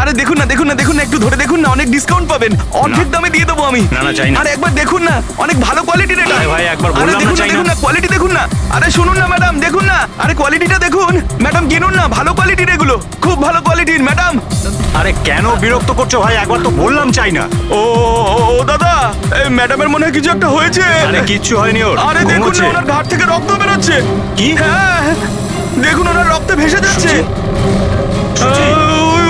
আরে দেখুন না দেখুন না দেখুন না, একটু ধরে দেখুন না, অনেক ডিসকাউন্ট পাবেন, অর্ধেক দামে দিয়ে দেবো আমি। না, না, চাই না। আরে একবার দেখুন না, অনেক ভালো কোয়ালিটির এটা। আরে ভাই, একবার আরে বললাম না, দেখুন না চাই না। দেখুন না, কোয়ালিটি দেখুন না। আরে শুনুন না ম্যাডাম, দেখুন না, আরে কোয়ালিটিটা দেখুন ম্যাডাম, কিনুন না, ভালো কোয়ালিটির এগুলো, খুব ভালো কোয়ালিটির ম্যাডাম। আরে কেন বিরক্ত করছো ভাই? একবার তো বললাম চাই না। ও ও, ও দাদা, এই ম্যাডামের মনে হয় কিছু একটা হয়েছে। আরে কিচ্ছু হয়নি ওর। আরে দেখুন ঘুমোচ্ছে। না, ওনার ঘাট থেকে রক্ত বেরোচ্ছে। কি? হ্যাঁ, দেখুন ওনার রক্তে ভেসে যাচ্ছে। সুচি?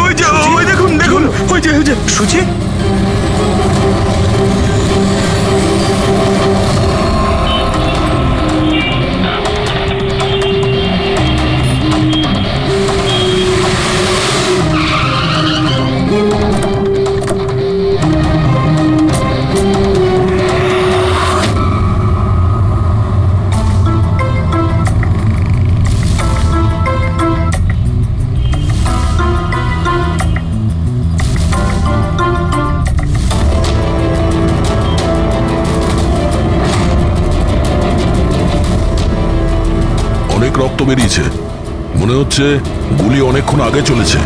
ওই যে, সুচি? ওই দেখুন দেখুন, ওই যে সুচি? অনেক রক্ত বেরিয়েছে, মনে হচ্ছে গুলি অনেকক্ষণ আগে চলেছে।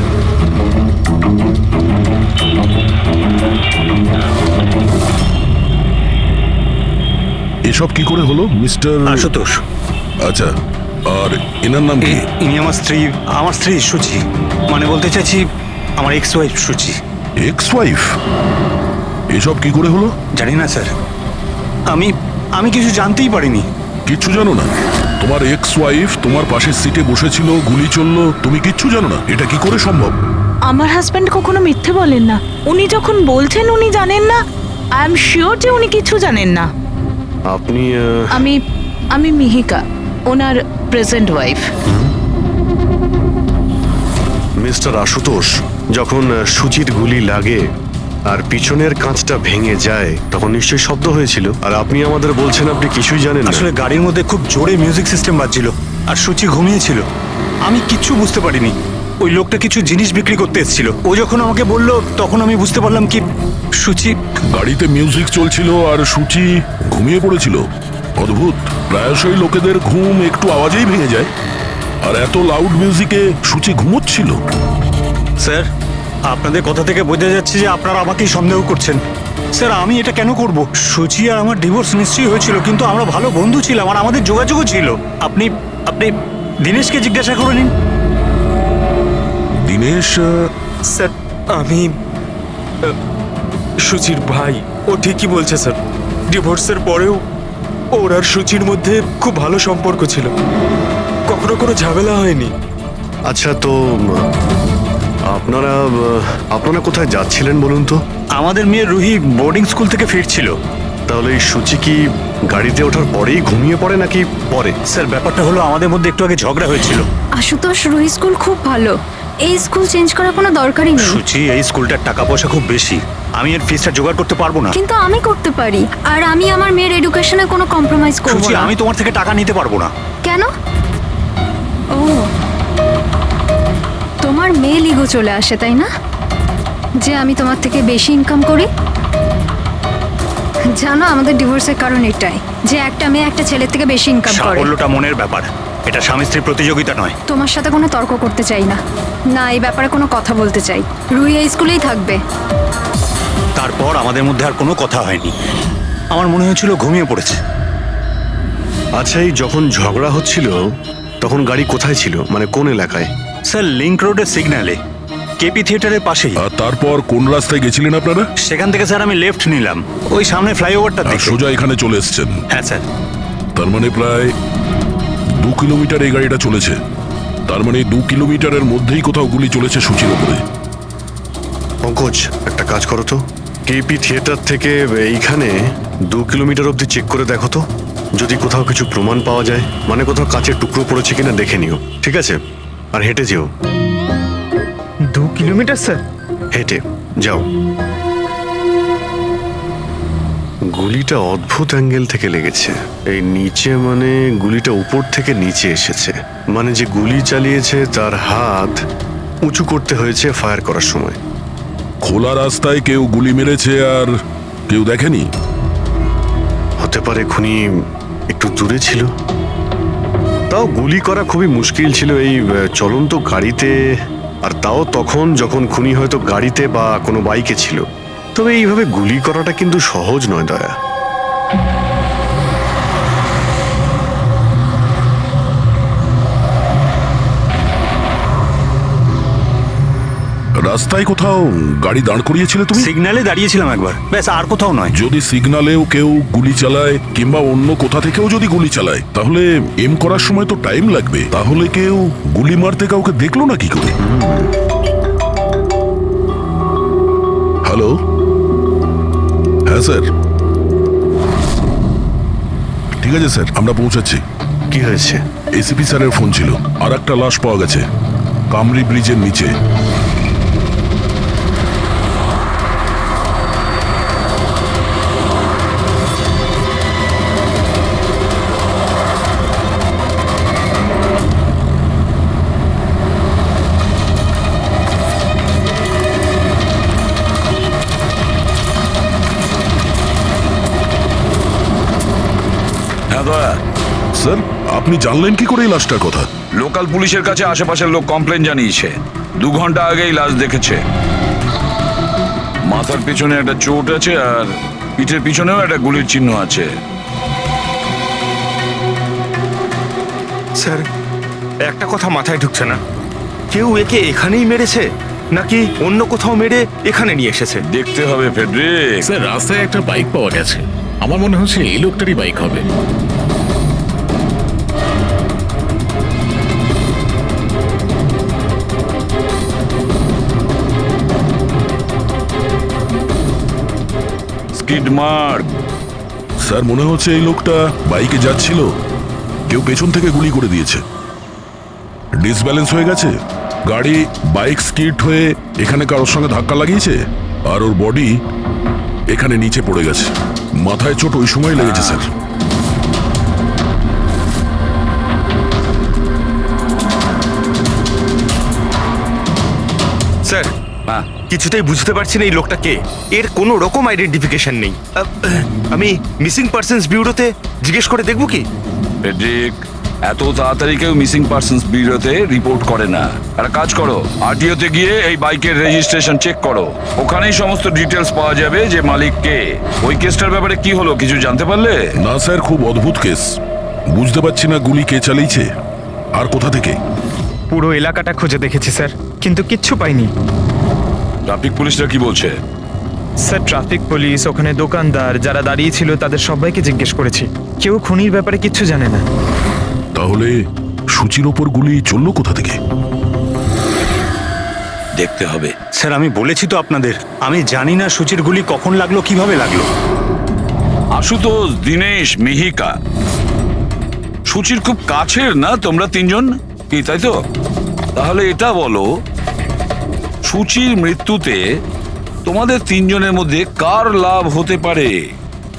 এসব কি করে হলো মিস্টার আশুতোষ। আচ্ছা, আর এনার নাম কি? ইনি আমার স্ত্রী সুচি। মানে বলতে চাইছি আমার ex wife Suchi. Ex wife? এসব কি করে হলো? জানি না স্যার, আমি কিছু জানতেই পারিনি। কিচ্ছু জানো না? তোমার এক্স ওয়াইফ তোমার পাশের সিটে বসেছিল, গুলি চললো, তুমি কিচ্ছু জানো না? এটা কি করে সম্ভব? আমার হাজবেন্ড কখনো মিথ্যে বলেন না। উনি যখন বলছেন উনি জানেন না, আই এম শিওর যে উনি কিছু জানেন না। আপনি আমি মিহিকা, ওনার প্রেজেন্ট ওয়াইফ। মিস্টার আশুতোষ, যখন সুচির গুলি লাগে আর পিছনের কাঁচটা ভেঙে যায় তখন নিশ্চয়ই শব্দ হয়েছিল, আর আপনি আমাদের বলছেন আপনি কিছুই জানেন না। আসলে গাড়ির মধ্যে খুব জোরে মিউজিক সিস্টেম বাজছিল আর সুচি ঘুমিয়েছিল। আমি কিচ্ছু বুঝতে পারিনি। ওই লোকটা কিছু জিনিস বিক্রি করতে এসেছিল। ও যখন আমাকে বললো তখন আমি বুঝতে পারলাম কি সুচি। গাড়িতে মিউজিক চলছিল আর সূচি ঘুমিয়ে পড়েছিল। অদ্ভুত, প্রায়শই লোকেদের ঘুম একটু আওয়াজেই ভেঙে যায়, আর এত লাউড মিউজিকে সূচি ঘুমোচ্ছিল। স্যার, আপনাদের কথা থেকে বোঝা যাচ্ছে যে আপনারা আমাকেই সন্দেহ করছেন। স্যার, আমি এটা কেন করব? সুচি আর আমার ডিভোর্স নিশ্চয়ই হয়েছিল, কিন্তু আমরা ভালো বন্ধু ছিলাম আর আমাদের যোগাযোগও ছিল। আপনি আপনি দীনেশকে জিজ্ঞাসা করে নিন। দিনেশ? স্যার, আমি সুচির ভাই। ও ঠিকই বলছে স্যার, ডিভোর্সের পরেও ওর আর সুচির মধ্যে খুব ভালো সম্পর্ক ছিল, কখনো কোনো ঝামেলা হয়নি। আচ্ছা, তো আপনারা কোথায় যাচ্ছিলেন বলুন তো? আমাদের মেয়ে রুহি বোর্ডিং স্কুল থেকে ফিরছিল। তাহলে এই সুচি কি গাড়িতে ওঠার পরেই ঘুমিয়ে পড়ে নাকি পরে? স্যার, ব্যাপারটা হলো আমাদের মধ্যে একটু আগে ঝগড়া হয়েছিল। আশুতোষ, রুহি স্কুল খুব ভালো, এই স্কুল চেঞ্জ করার কোনো দরকারই নেই। সুচি, এই স্কুলটার টাকা পয়সা খুব বেশি, আমি এর ফিসটা জোগাড় করতে পারবো না। কিন্তু আমি করতে পারি, আর আমি আমার মেয়ের এডুকেশনে কোনো কম্প্রোমাইজ করব সুচি, না। আমি তোমার থেকে টাকা নিতে পারবো না। কেন? ও, তোমার মেয়ে লিগো চলে আসে তাই না, যে আমি তোমার থেকে বেশি ইনকাম করি? জানো, আমাদের ডিভোর্সের কারণ এটাই, যে একটা মেয়ে একটা ছেলের থেকে বেশি ইনকাম করে। সাফল্যটা মনের ব্যাপার, এটা স্বামী স্ত্রীর প্রতিযোগিতা নয়। তোমার সাথে কোনো তর্ক করতে চাই না, না এই ব্যাপারে কোনো কথা বলতে চাই। রুহি এই স্কুলেই থাকবে। তারপর আমাদের মধ্যে আর কোনো কথা হয়নি। আমার মনে হয়েছিল ঘুমিয়ে পড়েছে। আচ্ছা, এই যখন ঝগড়া হচ্ছিল তখন গাড়ি কোথায় ছিল, মানে কোন এলাকায়? স্যার, লিংক রোডের সিগন্যালে, কেপি থিয়েটারের পাশেই। আর তারপর কোন রাস্তায় গেছিলেন আপনারা? সেখান থেকে স্যার আমি লেফট নিলাম, ওই সামনে ফ্লাইওভারটা আর দেখে। সোজা এখানে চলে এসেছেন? হ্যাঁ স্যার। তার মানে প্রায় 2 কিলোমিটার এই গাড়িটা চলেছে। তার মানে 2 কিলোমিটারের মধ্যেই কোথাও গুলি চলেছে সূচির ওপরে। পঙ্কজ, একটা কাজ করো তো, কেপি থিয়েটার থেকে এইখানে 2 কিলোমিটার অবধি চেক করে দেখো তো, যদি কোথাও কিছু প্রমাণ পাওয়া যায়, মানে কোথাও কাচের টুকরো পড়েছে কিনা দেখে নিও, ঠিক আছে? আর হেঁটে যেও। 2 কিলোমিটার স্যার? হেঁটে যাও। গুলিটা অদ্ভুত অ্যাঙ্গেল থেকে লেগেছে, এই নিচে, মানে গুলিটা উপর থেকে নিচে এসেছে, মানে যে গুলি চালিয়েছে তার হাত উঁচু করতে হয়েছে ফায়ার করার সময়। খোলা রাস্তায় কেউ গুলি মেরেছে আর কেউ দেখেনি? হতে পারে খুনি একটু দূরে ছিল, তাও গুলি করা খুবই মুশকিল ছিল এই চলন্ত গাড়িতে আর তাও তখন যখন খুনি হয়তো গাড়িতে বা কোনো বাইকে ছিল। তবে এইভাবে গুলি করাটা কিন্তু সহজ নয় দয়া। রাস্তায় কোথাও গাড়ি দাঁড় করিয়েছিলে তুমি? সিগন্যালে দাঁড়িয়েছিলাম একবার, ব্যাস, আর কোথাও নয়। যদি সিগন্যালেও কেউ গুলি চালায় কিংবা অন্য কোথা থেকেও যদি গুলি চালায়, তাহলে এম করার সময় তো টাইম লাগবে। তাহলে কেউ গুলি মারতে কাউকে দেখলো না কি করে? হ্যালো, হ্যাঁ স্যার, ঠিক আছে স্যার, আমরা পৌঁছাচ্ছি। কি হয়েছে? এসিপি স্যারের ফোন ছিল, আর একটা লাশ পাওয়া গেছে কামরি ব্রিজের নিচে। হ্যাঁ দয়া, স্যার, আপনি জানলেন কি করে এই লাশটার কথা? লোকাল পুলিশের কাছে আশেপাশের লোক কমপ্লেন জানিয়েছে। 2 ঘন্টা আগেই লাশ দেখেছে। মাথার পিছনে একটা চোট আছে আর পিঠের পিছনেও একটা গুলির চিহ্ন আছে। স্যার, একটা কথা মাথায় ঢুকছে না, কেউ একে এখানেই মেরেছে নাকি অন্য কোথাও মেরে এখানে নিয়ে এসেছে? দেখতে হবে ফেডরিক। স্যার, রাস্তায় একটা বাইক পাওয়া গেছে। আমার মনে হচ্ছে এই লোকটারই বাইক হবে। Skid mark. স্যার, মনে হচ্ছে এই লোকটা বাইকে যাচ্ছিল, কেউ পেছন থেকে গুলি করে দিয়েছে। ডিসব্যালেন্স হয়ে গেছে, গাড়ি বাইক স্কিড হয়ে এখানে কারোর সঙ্গে ধাক্কা লাগিয়েছে, আর ওর বডি এখানে নিচে পড়ে গেছে। মাথায় চোট ওই সময় লেগেছে স্যার। স্যার, কিছুতেই বুঝতে পারছি না এই লোকটা কে। এর কোনো রকম আইডেন্টিফিকেশন নেই। আমি মিসিং পার্সনস ব্যুরোতে জিজ্ঞেস করে দেখবো কি? ফেডরিক, এত তাড়াতাড়ি কেউ মিসিং পার্সনস ব্যুরোতে রিপোর্ট করে না। একটা কাজ করো, আরটিওতে গিয়ে এই বাইকের রেজিস্ট্রেশন চেক করো। ওখানেই সমস্ত ডিটেলস পাওয়া যাবে যে মালিক কে। ওই কেসটার ব্যাপারে কি হলো কিছু জানতে পারলে? না স্যার, খুব অদ্ভুত কেস। বুঝতে পারছি না গুলি কে চালিয়েছে আর কোথা থেকে। পুরো এলাকাটা খুঁজে দেখেছি স্যার, কিন্তু কিচ্ছু পাইনি। ট্রাফিক পুলিশরা কি বলছে? স্যার, ট্রাফিক পুলিশ, ওখানে দোকানদার যারা দাঁড়িয়ে ছিল তাদের সবাইকে জিজ্ঞেস করেছি, কেউ খুনির ব্যাপারে কিচ্ছু জানে না। তাহলে সূচির ওপর গুলি চললো কোথা থেকে? দেখতে হবে। স্যার, আমি বলেছি তো আপনাদের, আমি জানি না সূচির গুলি কখন লাগলো, কিভাবে লাগলো। আশুতোষ, দীনেশ, মিহিকা, সূচির খুব কাছের না তোমরা তিনজন, কি তাই তো? তাহলে এটা বলো, সূচির মৃত্যুতে তোমাদের তিনজনের মধ্যে কার লাভ হতে পারে?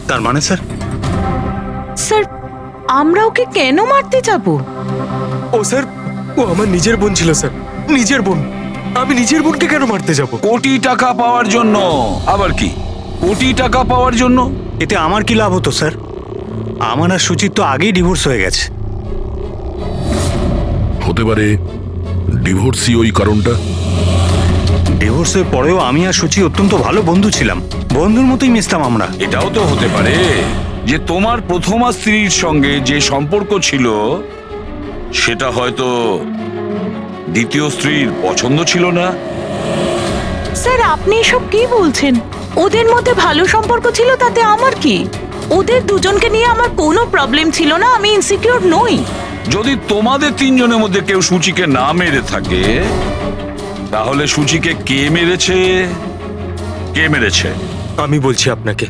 তার মানে স্যার? স্যার, আমরা ওকে কেন মারতে যাব? ও স্যার, ও আমার নিজের বোন ছিল স্যার, নিজের বোন। আমি নিজের বোনকে কেন মারতে যাব? কোটি টাকা পাওয়ার জন্য। আবার কি কোটি টাকা পাওয়ার জন্য? এতে আমার কি লাভ হতো স্যার? আমার আর সুচির তো আগেই ডিভোর্স হয়ে গেছে। হতে পারে ডিভোর্সই ওই কারণটা। ডিভোর্সের পরেও আমি আর সুচি অত্যন্ত ভালো বন্ধু ছিলাম, বন্ধুর মতোই মিশতাম আমরা। এটাও তো হতে পারে যে তোমার প্রথমা স্ত্রীর সঙ্গে যে সম্পর্ক ছিল সেটা হয়তো দ্বিতীয় স্ত্রীর পছন্দ ছিল না। স্যার, আপনি এসব কি বলছেন? ওদের মধ্যে ভালো সম্পর্ক ছিল, তাতে আমার কি? ওদের দুজনকে নিয়ে আমার কোনো প্রবলেম ছিল না, আমি ইনসিকিউর নই। যদি তোমাদের তিনজনের মধ্যে কেউ সূচিকে না মেরে থাকে, তাহলে সূচিকে কে মেরেছে? কে মেরেছে? আমি বলছি আপনাকে,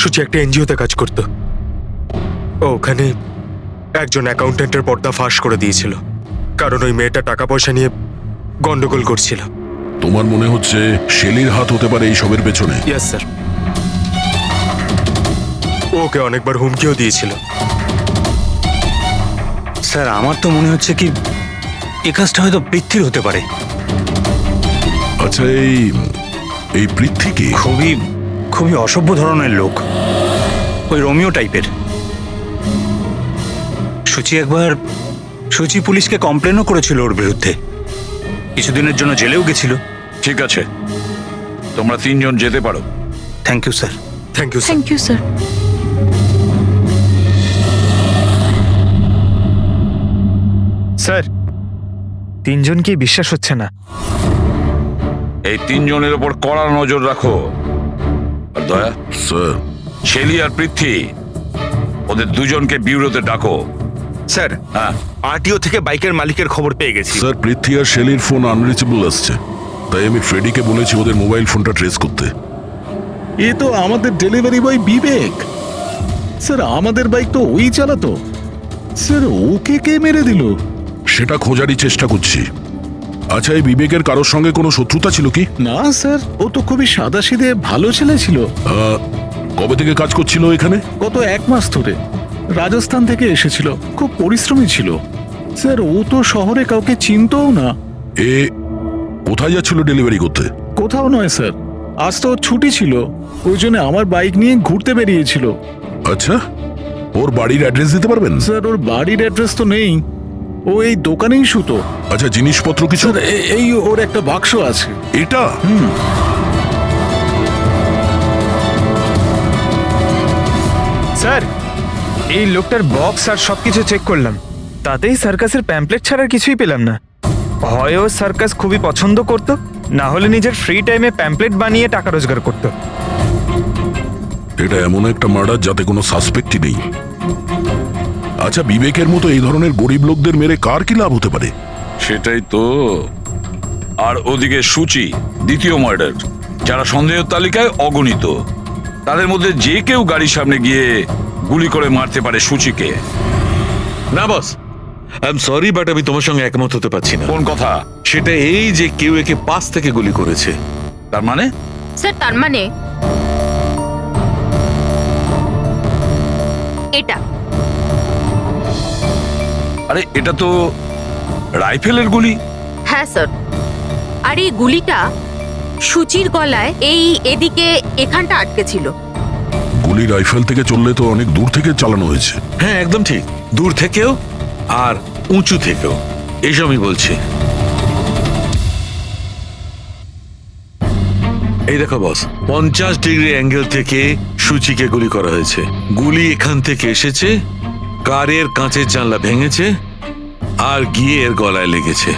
সূচি একটা এনজিওতে কাজ করত। ও ওখানে একজন অ্যাকাউন্টেন্টের পর্দা ফাঁস করে দিয়েছিল, কারণ ওই মেয়েটা টাকা পয়সা নিয়ে গন্ডগোল করছিল। তোমার মনে হচ্ছে শেলির হাত হতে পারে এই সবের পেছনে? ইয়েস স্যার, ওকে অনেকবার হুমকিও দিয়েছিল। স্যার, আমার তো মনে হচ্ছে কি এ কাজটা হয়তো পৃথ্বীর হতে পারে। আচ্ছা, এই পৃথ্বী কি? খুবই খুবই অসভ্য ধরনের লোক, ওই রোমিও টাইপের। সুচি পুলিশকে কমপ্লেনও করেছিল ওর বিরুদ্ধে, কিছুদিনের জন্য জেলেও গেছিল। ঠিক আছে, তোমরা তিনজন যেতে পারো। Thank you sir. Thank you thank you sir. Sir, তিনজনকেই বিশ্বাস হচ্ছে না। এই তিনজনের ওপর কড়া নজর রাখো। আর দয়া, স্যার, শেলি আর পৃথ্বী, ওদের দুজনকে বিউরোতে ডাকো। স্যার, হ্যাঁ, আরটিও থেকে বাইকের মালিকের খবর পেয়ে গেছি। স্যার পৃথ্বী আর শেলির ফোন আনরিচেবল আসছে, তাই আমি ফ্রেডিকে বলেছি ওদের মোবাইল ফোনটা ট্রেস করতে। এ তো আমাদের ডেলিভারি বয় বিবেক। স্যার আমাদের বাইক তো ওই চালাতো। স্যার ওকে কে মেরে দিল? সেটা খোঁজারই চেষ্টা করছি। আচ্ছা, এই বিবেকের কারোর সঙ্গে কোনো শত্রুতা ছিল কি? না স্যার, ও তো খুবই সাদাসিধে ভালো ছেলে ছিল। কবে থেকে কাজ করছিল এখানে? গত 1 মাস ধরে রাজস্থান থেকে এসেছিল, খুব পরিশ্রমী ছিল। স্যার ও তো শহরে কাউকে চিনতও না। এ কোথায় যাচ্ছিল ডেলিভারি করতে? কোথাও নয় স্যার, আজ তো ওর ছুটি ছিল, ওই জন্য আমার বাইক নিয়ে ঘুরতে বেরিয়েছিল। আচ্ছা, ওর বাড়ির অ্যাড্রেস দিতে পারবেন? স্যার ওর বাড়ির অ্যাড্রেস তো নেই, ও এই দোকানেই শুতো। আচ্ছা, জিনিসপত্র কিছু? স্যার এই ওর একটা বাক্স আছে। এটা? স্যার, এই লোকটার বক্স আর সবকিছু চেক করলাম, তাতেই সার্কাসের প্যাম্পলেট ছাড়া কিছুই পেলাম না। হয় ও সার্কাস খুবই পছন্দ করত, না হলে নিজের ফ্রি টাইমে প্যাম্পলেট বানিয়ে টাকা রোজগার করত। এটা এমন একটা মার্ডার যাতে কোনো সাসপেক্টই নেই। আচ্ছা, বিবেকের মতো এই ধরনের গরিব লোকদের মেরে কার কি লাভ হতে পারে? সেটাই তো। আর ওদিকে সূচি, দ্বিতীয় মার্ডার, যারা সন্দেহের তালিকায় অগণিত। তাদের মধ্যে যে কেউ গাড়ির সামনে গিয়ে গুলি করে মারতে পারে সূচিকে। না বস, আই এম সরি বাট আমি তোমার সঙ্গে একমত হতে পারছি না। কোন কথা? সেটা এই যে কেউ একে পাশ থেকে গুলি করেছে। তার মানে? স্যার, তার মানে এটা। আরে এটা তো রাইফেলের গুলি। হ্যাঁ স্যার, আর এই গুলিটা সূচির গলায় এদিকে এখানটা আটকে ছিল। গুলি রাইফেল থেকে চললে তো অনেক দূর থেকে চালানো হয়েছে। হ্যাঁ একদম ঠিক, দূর থেকেও আর উঁচু থেকেও, এইসব আমি বলছি। এই দেখো বস, 50 ডিগ্রি অ্যাঙ্গেল থেকে সূচিকে গুলি করা হয়েছে। গুলি এখান থেকে এসেছে, কারের কাঁচের জানলা ভেঙেছে আর গিয়ে এর গলায় লেগেছে।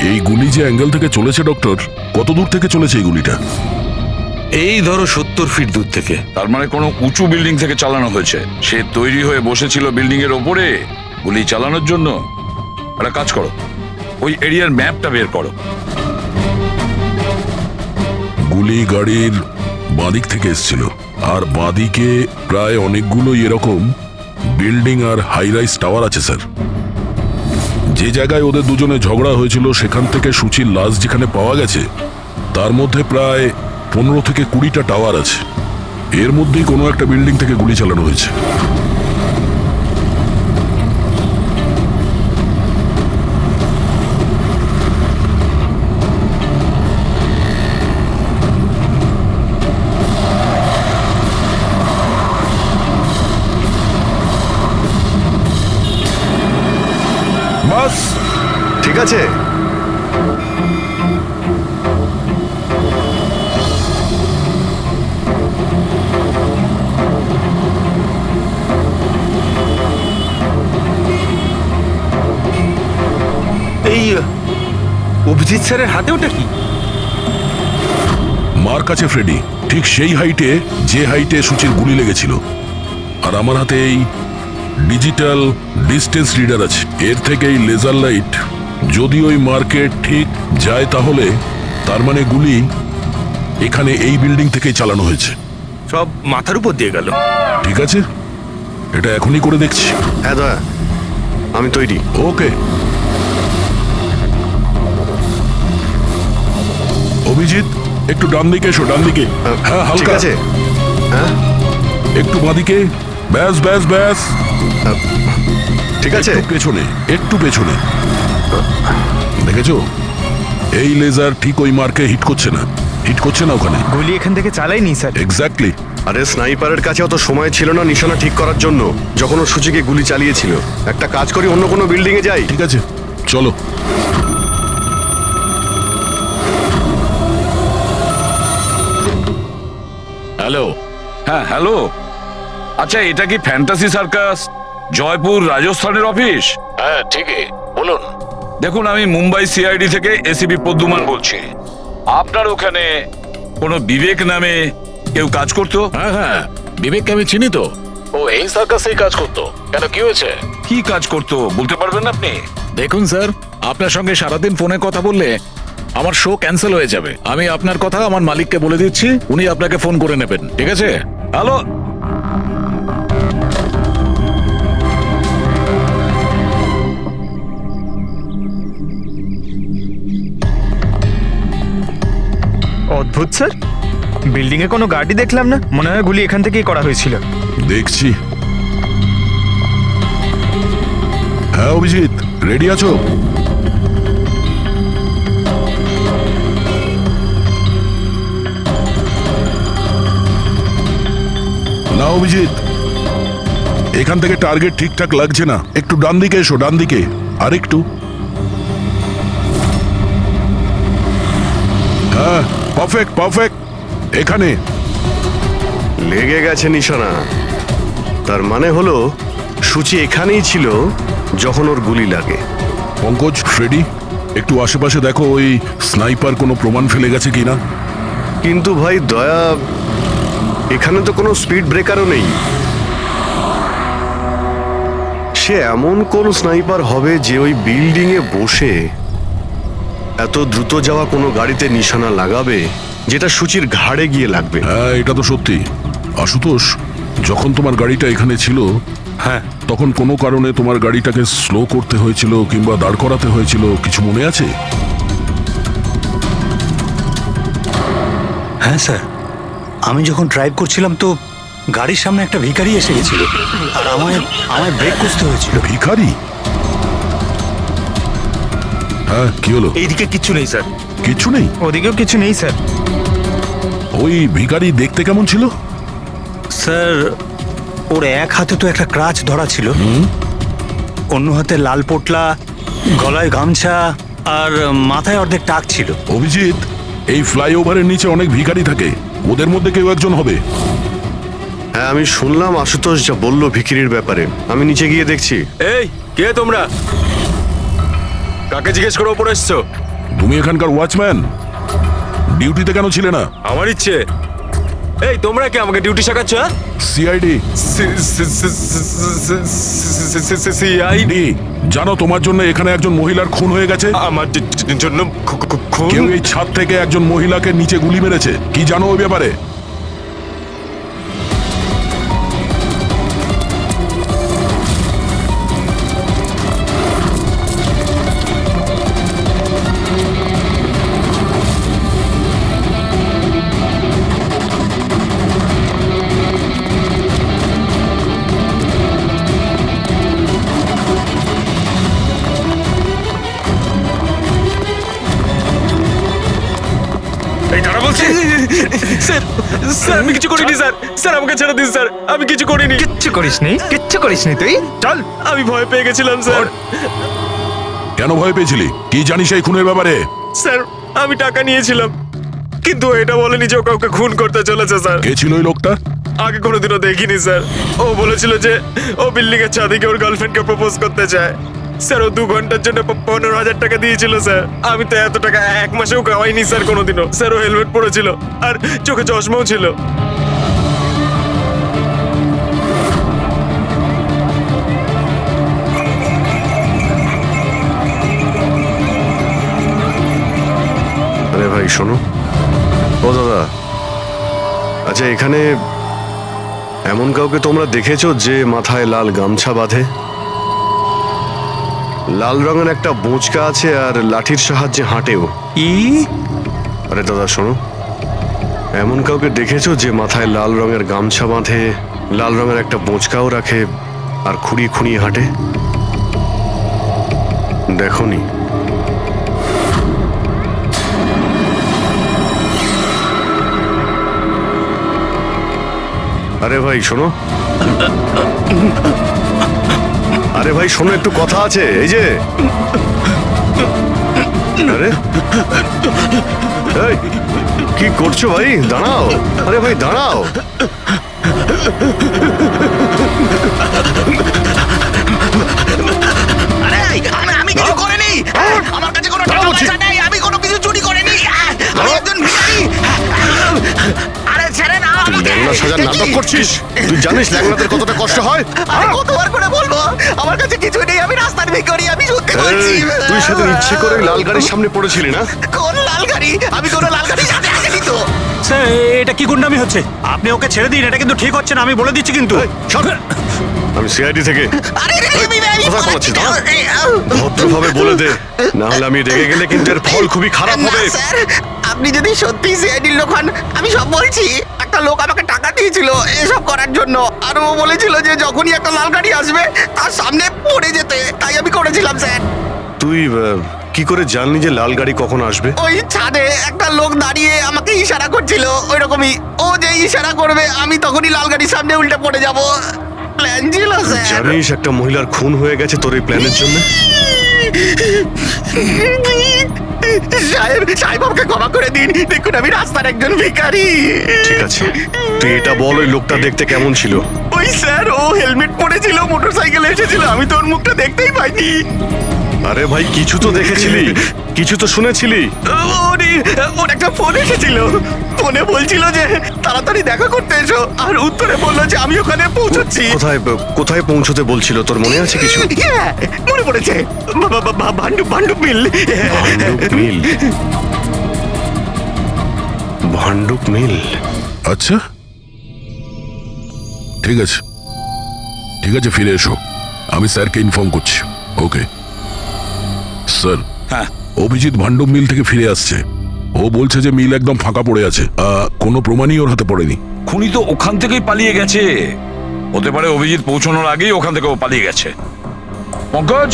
এই গুলি যে অ্যাঙ্গেল থেকে চলেছে ডক্টর, কত দূর থেকে চলেছে এই গুলিটা? এই ধরো 70 ফিট দূর থেকে। তার মানে কোনো উঁচু বিল্ডিং থেকে চালানো হয়েছে। সে তৈরি হয়ে বসেছিল বিল্ডিং এর ওপরে গুলি চালানোর জন্য। একটা কাজ করো, ওই এরিয়ার ম্যাপটা বের করো। গুলি গাড়ির বাঁদিক থেকে এসেছিল, আর বাঁদিকে প্রায় অনেকগুলো এরকম বিল্ডিং আর হাই রাইজ টাওয়ার আছে স্যার। যে জায়গায় ওদের দুজনে ঝগড়া হয়েছিল সেখান থেকে সূচির লাশ যেখানে পাওয়া গেছে, তার মধ্যে প্রায় 15 থেকে 20টা টাওয়ার আছে। এর মধ্যেই কোনো একটা বিল্ডিং থেকে গুলি চালানো হয়েছে। বাস ঠিক আছে। এই অভিজিৎ স্যারের হাতে ওটা কি? মার কাছে ফ্রেডি, ঠিক সেই হাইটে যে হাইটে সূচির গুলি লেগেছিল। আর আমার হাতে এই ডিজিটাল ডিস্টেন্স রিডার আছে। এর থেকে এই লেজার লাইট যদি ওই মার্কেট ঠিক যায় তাহলে তার মানে গুলি এখানে এই বিল্ডিং থেকেই চালানো হয়েছে। সব মাথার উপর দিয়ে গেল। ঠিক আছে, এটা এখনই করে দেখছি। হ্যাঁ দয়া, আমি তৈরি। ওকে অভিজিৎ, একটু ডান দিকে এসো, ডান দিকে। হ্যাঁ ঠিক হালকা আছে। হ্যাঁ একটু বাঁদিকে। ব্যাস ব্যাস ব্যাস, ঠিক আছে। একটু পেছনে, একটু পেছনে। দেখেছো, এই লেজার ঠিক ওই মার্কে হিট করছে না, হিট করছে না ওখানে। গুলি এখান থেকে চালাইনি স্যার। এক্স্যাক্টলি। আরে স্নাইপারের কাছে অত সময় ছিল না নিশানা ঠিক করার জন্য যখন ও সূচিকে গুলি চালিয়েছিল। একটা কাজ করি, অন্য কোনো বিল্ডিং এ যাই। ঠিক আছে, চলো। হ্যালো। হ্যাঁ হ্যালো, আচ্ছা এটা কি ফ্যান্টাসি সার্কাস জয়পুর রাজস্থানের অফিস? হ্যাঁ ঠিকই, বলুন। দেখুন, আমি মুম্বাই সিআইডি থেকে এসিপি পদ্মুমান বলছি। আপনার ওখানে কোনো বিবেক নামে কেউ কাজ করতো? হ্যাঁ হ্যাঁ, বিবেককে আমি চিনি তো। ও এই সার্কাসেই কাজ করতো। কেন, কি হয়েছে? কি কাজ করতো বলতে পারবেন আপনি? দেখুন স্যার, আপনার সঙ্গে সারাদিন ফোনে কথা বললে আমার শো ক্যান্সেল হয়ে যাবে। আমি আপনার কথা আমার মালিককে বলে দিচ্ছি, উনি আপনাকে ফোন করে নেবেন, ঠিক আছে? হ্যালো, অদ্ভুত স্যার, বিল্ডিং এ কোনো গাড়ি দেখলাম না, মনে হয় গুলি এখান থেকেই করা হয়েছিল। দেখছি। হ্যাঁ অভিজিৎ, রেডি আছো? না অভিজিৎ, এখান থেকে টার্গেট ঠিকঠাক লাগছে না, একটু ডান দিকে এসো, ডান দিকে আর একটু। হ্যাঁ পারফেক্ট পারফেক্ট, এখানে। লেগে গেছে নিশানা। তার মানে হলো সূচি এখানেই ছিল যখন ওর গুলি লাগে। পঙ্কজ, ফ্রেডি, একটু আশেপাশে দেখো ওই স্নাইপার কোনো প্রমাণ ফেলে গেছে কিনা। কিন্তু ভাই দয়া, এখানে তো কোনো স্পিড ব্রেকারও নেই। সে এমন কোন স্নাইপার হবে যে ওই বিল্ডিং এ বসে এত দ্রুত যাওয়া কোনো গাড়িতে নিশানা লাগাবে যেটা সূচির ঘাড়ে গিয়ে লাগবে? হ্যাঁ এটা তো সত্যি। আশুতোষ, যখন তোমার গাড়িটা এখানে ছিল, হ্যাঁ, তখন কোনো কারণে তোমার গাড়িটাকে স্লো করতে হয়েছিল কিংবা দাঁড় করাতে হয়েছিল, কিছু মনে আছে? হ্যাঁ স্যার, আমি যখন ড্রাইভ করছিলাম তো গাড়ির সামনে একটা ভিখারি এসে গেছিল আর আমায় ব্রেক করতে হয়েছিল। ভিখারি? হ্যাঁ কি হলো? এইদিকে কিচ্ছু নেই স্যার। কিছু নেই? ওদিকেও কিছু নেই স্যার। ওই ভিখারি দেখতে কেমন ছিল? স্যার, ওর এক হাতে তো একটা ক্রাচ ধরা ছিল, অন্য হাতে লাল পোটলা, গলায় গামছা আর মাথায় অর্ধেক টাক ছিল। অভিজিৎ, এই ফ্লাইওভারের নিচে অনেক ভিখারি থাকে, ওদের মধ্যে কেউ একজন হবে। হ্যাঁ আমি শুনলাম আশুতোষ যা বললো ভিখিরির ব্যাপারে। আমি নিচে গিয়ে দেখছি। এই কে তোমরা? কাকে জিজ্ঞেস করে ওপরে এসছো? তুমি এখানকার ওয়াচম্যান? ডিউটিতে কেন ছিলে না? আমার ইচ্ছে। এই তোমরা কে আমাকে ডিউটি শেখাচ্ছ? সিআইডি। সিআইডি? জানো তোমার জন্য এখানে একজন মহিলার খুন হয়ে গেছে? আমার জন্য খুন? কেউ এই ছাদ থেকে একজন মহিলাকে নিচে গুলি মেরেছে, কি জানো ওই ব্যাপারে? এই দাঁড়া বলছি। স্যার, স্যার আমি কিছু করিনি স্যার। স্যার আমাকে ছেড়ে দিন স্যার, আমি কিছু করিনি। কিচ্ছু করিসনি, কিচ্ছু করিসনি তুই। চল। আমি ভয় পেয়ে গেছিলাম স্যার। কেন ভয় পেয়েছিলি? কি জানিস এই খুনের ব্যাপারে? স্যার আমি টাকা নিয়েছিলাম, কিন্তু এটা বলেনি যে ও কাউকে খুন করতে চলেছে স্যার। কে ছিল ওই লোকটা? আগে কোনোদিনও দেখিনি স্যার। ও বলেছিল যে ও বিল্ডিং এর ছাদে গিয়ে ওর গার্লফ্রেন্ডকে প্রপোজ করতে চায়। স্যার ও 2 ঘন্টার জন্য 15,000 টাকা দিয়েছিল স্যার। আমি তো এত টাকা এক মাসেও কামাইনি স্যার কোনোদিনও। স্যার ও হেলমেট পরেছিল আর চোখে চশমাও ছিল। আরে ভাই শোনো। ও দাদা, আচ্ছা এখানে এমন কাউকে তোমরা দেখেছো যে মাথায় লাল গামছা বাঁধে, লাল রঙের একটা বোঁচকা আছে আর লাঠির সাহায্যে হাঁটেও? আরে দাদা শোনো, এমন কাউকে দেখেছো যে মাথায় লাল রঙের গামছা বাঁধে, লাল রঙের একটা বোঁচকাও রাখে আর খুঁড়িয়ে খুঁড়িয়ে হাঁটে? দেখোনি? আরে ভাই শোনো, আরে ভাই শোনো, একটু কথা আছে। এই যে আরে এই, কি করছো ভাই? দাঁড়াও, আরে ভাই দাঁড়াও। আরে আমি কিছু করিনি, আমার কাছে কোনো টাকা পয়সা নেই, আমি কোনো কিছু চুরি করিনি, আমি একজন ভিখারি। আরে ছেড়ে না তুই আমাকে। ল্যাংড়া সাজার নাটক করছিস? তুই জানিস ল্যাংড়াদের কতটা কষ্ট হয়? আরে কতবার করে বলবো, আমার কাছে কিছু নেই, আমি রাস্তার ভিখারি, আমি সত্যি বলছি। এই, তুই সেদিন ইচ্ছে করে লাল গাড়ির সামনে পড়েছিলি না? কোন লাল গাড়ি? আমি কোনো লাল গাড়ির সাথে আসিনি তো। স্যার এটা কি গুন্ডামি হচ্ছে? আপনি ওকে ছেড়ে দিন, এটা কিন্তু ঠিক হচ্ছে না, আমি বলে দিচ্ছি কিন্তু। এই, সর। আমি সিআইডি থেকে। আরে আমি কোথায় পালাচ্ছিস? দাঁড়া। ভদ্রভাবে বলে দে, না হলে আমি রেগে গেলে কিন্তু এর ফল খুবই খারাপ না, হবে। স্যার, আপনি যদি সত্যি সিআইডির লোক হন, আমি সব বলছি। একটা লোক আমাকে টাকা দিয়েছিল এসব করার জন্য, আর ও বলেছিল যে যখনই একটা লাল গাড়ি আসবে তার সামনে পড়ে যেতে, তাই আমি করেছিলাম স্যার। তুই কি করে জানলি যে লাল গাড়ি কখন আসবে? ওই ছাদে একটা লোক দাঁড়িয়ে আমাকে ইশারা করছিল, ওই রকমই। ও যে ইশারা করবে আমি তখনই লাল গাড়ির সামনে উল্টে পড়ে যাব। প্ল্যান ছিল স্যার। জানিস একটা মহিলার খুন হয়ে গেছে তোর এই প্ল্যানের জন্য? সাহেব আমাকে ক্ষমা করে দিন, দেখুন আমি রাস্তার একজন ভিখারি। ঠিক আছে, তুই এটা বল ওই লোকটা দেখতে কেমন ছিল? ওই স্যার, ও হেলমেট পরেছিল, মোটরসাইকেলে এসেছিল, আমি তো ওর মুখটা দেখতেই পাইনি। আরে ভাই কিছু তো দেখেছিলি, কিছু তো শুনেছিলি। ওর একটা ফোন এসেছিল, ফোনে বলছিল যে তাড়াতাড়ি দেখা করতে এসো, আর উত্তরে বললো যে আমি ওখানে পৌঁছচ্ছি। কোথায় কোথায় পৌঁছতে বলছিল, তোর মনে আছে কিছু? হ্যাঁ, মনে পড়েছে, ভান্ডুপ মিল। ভান্ডুপ মিল। ভান্ডুপ মিল। আচ্ছা ঠিক আছে, ঠিক আছে, ফিরে এসো, আমি স্যারকে ইনফর্ম করছি। Okay sir. হ্যাঁ অভিজিৎ ভান্ডব মিল থেকে ফিরে আসছে। ও বলছে যে মিল একদম ফাঁকা পড়ে আছে, কোনো প্রমাণই ওর হাতে পড়েনি। খুনি তো ওখান থেকেই পালিয়ে গেছে। হতে পারে অভিজিৎ পৌঁছানোর আগেই ওখান থেকে ও পালিয়ে গেছে। পঙ্কজ,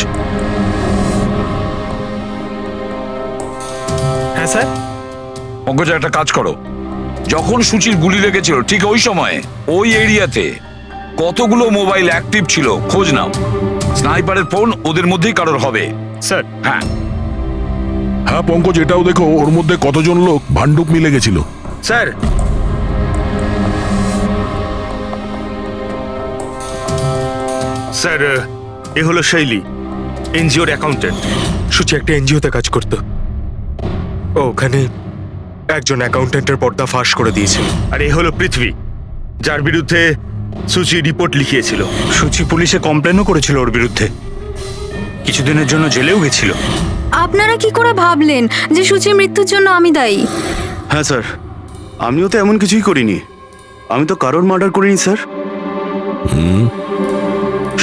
হ্যাঁ স্যার। পঙ্কজ একটা কাজ করো, যখন সুচির গুলি লেগেছিল ঠিক ওই সময়ে ওই এরিয়াতে কতগুলো মোবাইল অ্যাক্টিভ ছিল খোঁজ নাও। স্নাইপারের ফোন ওদের মধ্যেই কারোর হবে। স্যার। হ্যাঁ হ্যাঁ পঙ্কজ, এটাও দেখো ওর মধ্যে কতজন লোক ভান্ডুপ মিলে গেছিল। স্যার, স্যার এ হলো শৈলী, এনজিওর অ্যাকাউন্টেন্ট। সুচি একটা এনজিওতে কাজ করতো। ও ওখানে একজন অ্যাকাউন্টেন্টের পর্দা ফাঁস করে দিয়েছিল। আর এ হলো পৃথ্বী, যার বিরুদ্ধে সুচি রিপোর্ট লিখিয়েছিল। সুচি পুলিশে কমপ্লেনও করেছিল ওর বিরুদ্ধে, কিছুদিনের জন্য জেলেও গেছিল। আপনারা কি করে ভাবলেন যে সুচির মৃত্যুর জন্য আমি দায়ী? হ্যাঁ স্যার, আমিও তো এমন কিছুই করিনি, আমি তো কারোর মার্ডার করিনি স্যার।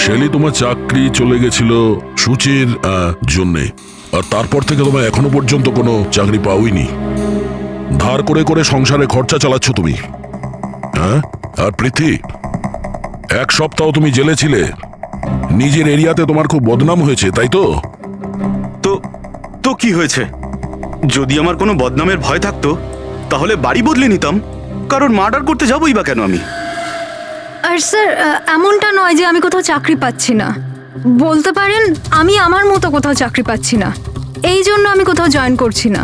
শেলি তোমার চাকরি চলে গেছিল সুচির জন্যে, আর তারপর থেকে তোমার এখনো পর্যন্ত কোনো চাকরি পাওইনি। ধার করে করে সংসারে খরচা চালাচ্ছ তুমি। হ্যাঁ, আর প্রীতি, এক সপ্তাহ তুমি জেলে ছিলে, নিজের এরিয়াতে তোমার খুব বদনাম হয়েছে, তাই তো? তো কি হয়েছে? যদি আমার কোনো বদনামের ভয় থাকতো তাহলে বাড়ি বদলে নিতাম, কারণ মার্ডার করতে যাবোই বা কেন আমি? আর স্যার এমনটা নয় যে আমি কোথাও চাকরি পাচ্ছি না, বলতে পারেন আমি আমার মতো কোথাও চাকরি পাচ্ছি না, এই জন্য আমি কোথাও জয়েন করছি না।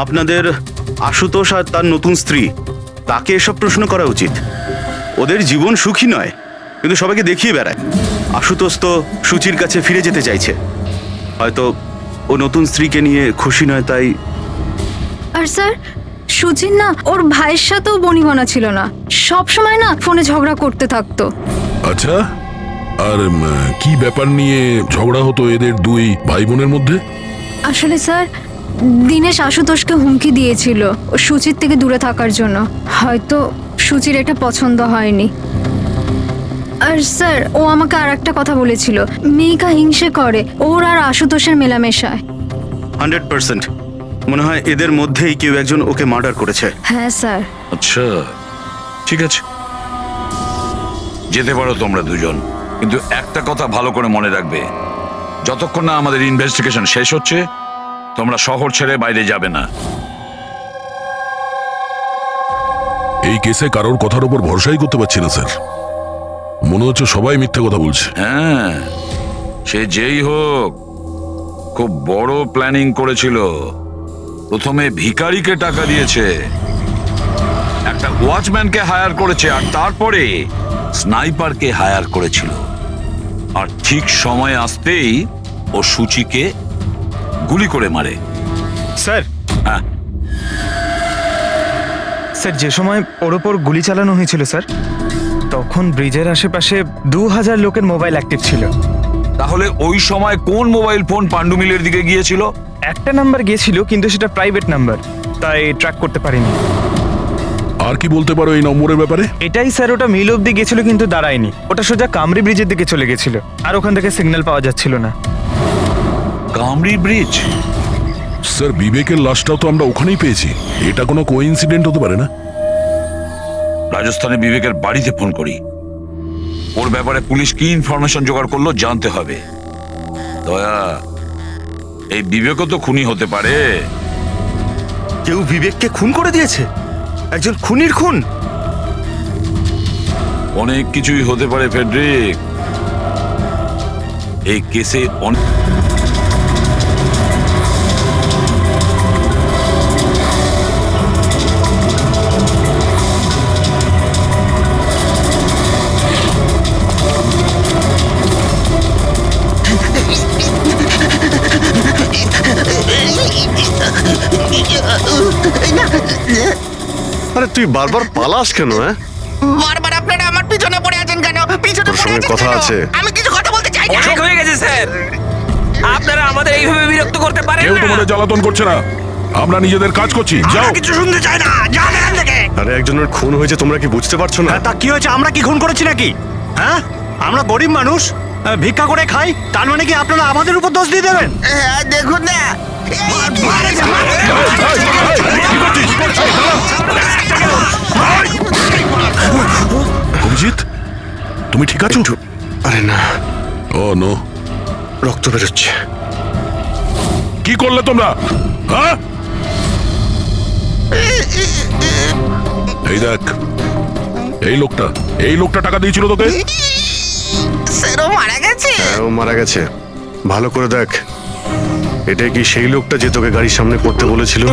আপনাদের আশুতোষ আর তার নতুন স্ত্রী, তাকে এসব প্রশ্ন করা উচিত। ওদের জীবন সুখী নয়, কিন্তু সবাইকে দেখিয়ে বেড়ায়। আশুতোষ তো সুচির কাছে ফিরে যেতে চাইছে, হয়তো ও নতুন স্ত্রীকে নিয়ে খুশি নয়, তাই। আর স্যার সুচির না ওর ভাইয়ের সাথেও বনিবনা ছিল না, সব সময় না ফোনে ঝগড়া করতে থাকতো। আচ্ছা, আর কি ব্যাপার নিয়ে ঝগড়া হতো এদের দুই ভাই বোনের মধ্যে? আসলে স্যার দিনেশ আশুতোষকে হুমকি দিয়েছিল ও সুচির থেকে দূরে থাকার জন্য, হয়তো সুচির এটা পছন্দ হয়নি। আর স্যার ও আমাকে আর একটা কথা বলেছিল, মেয়েকা হিংসে করে ওর আর আশুতোষের মেলামেশায়। 100% মনে হয় এদের মধ্যেই কেউ একজন ওকে মার্ডার করেছে। হ্যাঁ স্যার। আচ্ছা ঠিক আছে, যেতে পারো তোমরা দুজন, কিন্তু একটা কথা ভালো করে মনে রাখবে, যতক্ষণ না আমাদের ইনভেস্টিগেশন শেষ হচ্ছে তোমরা শহর ছেড়ে বাইরে যাবে না। এই কেসে কারোর কথার উপর ভরসাই করতে পারছি না স্যার, মনে হচ্ছে সবাই মিথ্যে কথা বলছে। হ্যাঁ, সে যেই হোক খুব বড় প্ল্যানিং করেছিল, প্রথমে ভিখারিকে টাকা দিয়েছে, একটা ওয়াচম্যানকে হায়ার করেছে, আর তারপরে স্নাইপারকে হায়ার করেছিল। আর ঠিক সময় আসতেই ও সূচিকে গুলি করে মারে। স্যার হ্যাঁ, স্যার যে সময় ওর ওপর গুলি চালানো হয়েছিল স্যার, তখন ব্রিজের আশেপাশে 2000 লোকের মোবাইল অ্যাক্টিভ ছিল। তাহলে ওই সময় কোন মোবাইল ফোন পাণ্ডু মিলের দিকে গিয়েছিল? একটা নাম্বার গিয়েছিল, কিন্তু সেটা প্রাইভেট নাম্বার, তাই ট্র্যাক করতে পারিনি। আর কি বলতে পারো এই নম্বরের ব্যাপারে? এটাই স্যার, ওটা মিল অব্দি গেছিল কিন্তু দাঁড়ায়নি, ওটা সোজা কামরি ব্রিজের দিকে চলে গেছিল, আর ওখান থেকে সিগন্যাল পাওয়া যাচ্ছিল না। কামরি ব্রিজ? স্যার বিবেকের লাশটাও তো আমরা ওখানেই পেয়েছি, এটা কোনো কোইন্সিডেন্ট হতে পারে না? রাজস্থানে বিবেকের বাড়িতে ফোন করি, ওর ব্যাপারে পুলিশ কি ইনফরমেশন জোগাড় করলো জানতে হবে। দয়া, এই বিবেকও তো খুনি হতে পারে। কেউ বিবেককে খুন করে দিয়েছে? একজন খুনির খুন? অনেক কিছুই হতে পারে ফেডরিক, এই কেসে অনেক। আরে তুই বারবার পালাস কেন? হ্যাঁ, বারবার আপনারা আমার পিছনে পড়ে আছেন কেন? পিছনে তোর পড়ে সঙ্গে আছেন কথা কেন? আছে। আমি কিছু কথা বলতে চাই না। অনেক হয়ে গেছে স্যার, আপনারা আমাদের এইভাবে বিরক্ত করতে পারেন কেউ না। তোমাদের জ্বালাতন করছে না, আমরা নিজেদের কাজ করছি, যাও। কিছু শুনতে চাই না, যান এখান থেকে। আরে একজনের খুন হয়েছে, তোমরা কি বুঝতে পারছো না? তা কি হয়েছে? আমরা কি খুন করেছি নাকি? হ্যাঁ, আমরা গরিব মানুষ, ভিক্ষা করে খাই, তার মানে কি আপনারা আমাদের উপর দোষ দিয়ে দেবেন? হ্যাঁ, দেখুন না। অভিজিৎ, তুমি ঠিক আছো? আরে না, ও নো, রক্ত বেরোচ্ছে। কি করলে তোমরা? হ্যাঁ, এই দেখ, এই লোকটা টাকা দিয়েছিল তোকে। স্যার, ও মারা গেছে? হ্যাঁ, ও মারা গেছে। ভালো করে দেখ, এটা কি সেই লোকটা যে তোকে গাড়ির সামনে করতে বলেছিল?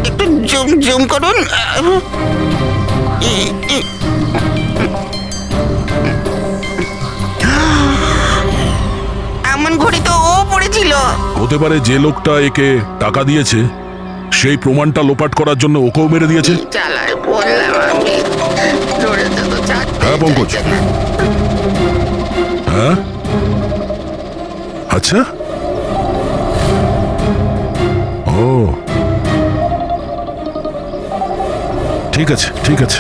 একটু জুম জুম করুন। এমন ঘড়ি তো ও পড়েছিল। হতে পারে যে লোকটা একে টাকা দিয়েছে সেই প্রমাণটা লোপাট করার জন্য ওকেও মেরে দিয়েছে। চালায় বললাম আমি, ধরেছে তো চাকরি। হ্যাঁ পঙ্কজ, হ্যাঁ, আচ্ছা, ও ঠিক আছে, ঠিক আছে,